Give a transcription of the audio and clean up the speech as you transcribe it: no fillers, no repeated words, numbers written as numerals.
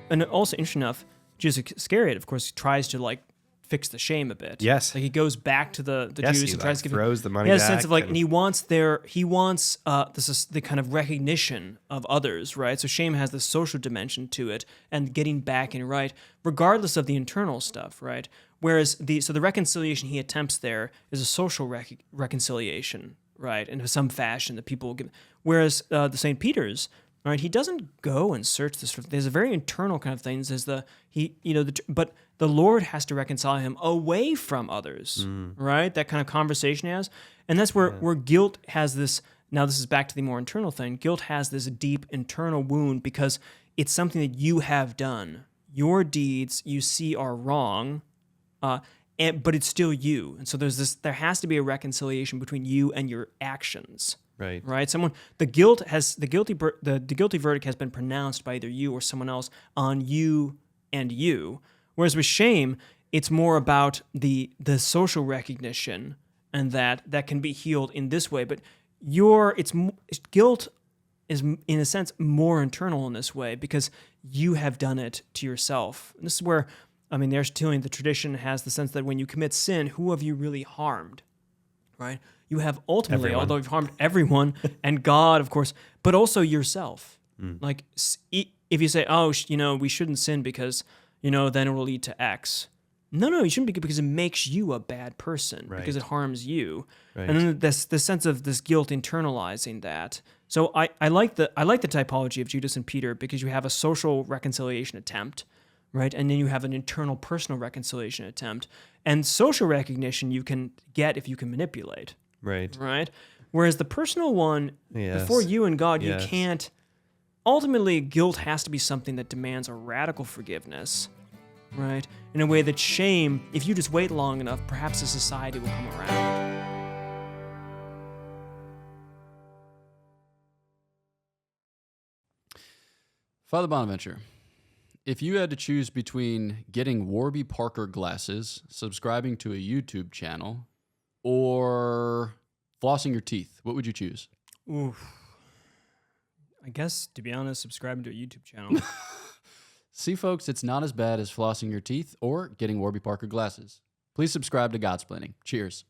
and also interesting enough, Judas Iscariot, of course, tries to like fix the shame a bit. Yes. Like he goes back to the Yes, Judas he and tries like to give throws the money he has back. a sense of like, and he wants this is the kind of recognition of others, right? So shame has this social dimension to it, and getting back and right, regardless of the internal stuff, right? Whereas the reconciliation he attempts there is a social reconciliation, right? In some fashion that people will give. Whereas the St. Peter's, right, he doesn't go and search this. There's a very internal kind of thing. There's but the Lord has to reconcile him away from others, right? That kind of conversation he has. And that's where guilt has this, now this is back to the more internal thing, guilt has this deep internal wound because it's something that you have done. Your deeds you see are wrong, but it's still you. And so there has to be a reconciliation between you and your actions. Right. The guilty verdict has been pronounced by either you or someone else on you and you. Whereas with shame, it's more about the social recognition, and that can be healed in this way. But guilt is in a sense more internal in this way because you have done it to yourself. And this is where, the Aristotelian, the tradition has the sense that when you commit sin, who have you really harmed, right? You have ultimately, Everyone. although you've harmed everyone and God, of course, but also yourself. Like if you say, we shouldn't sin because, then it will lead to X. No, you shouldn't, because it makes you a bad person, Right. because it harms you. Right. And then the sense of this guilt internalizing that. So I like the typology of Judas and Peter because you have a social reconciliation attempt, right? And then you have an internal personal reconciliation attempt. And social recognition you can get if you can manipulate. Right? Whereas the personal one, before you and God, you can't. Ultimately, guilt has to be something that demands a radical forgiveness, right? In a way that shame, if you just wait long enough, perhaps a society will come around. Father Bonaventure, if you had to choose between getting Warby Parker glasses, subscribing to a YouTube channel, or flossing your teeth, what would you choose? Oof. I guess, to be honest, subscribing to a YouTube channel. See, folks, it's not as bad as flossing your teeth or getting Warby Parker glasses. Please subscribe to Godsplaining. Cheers.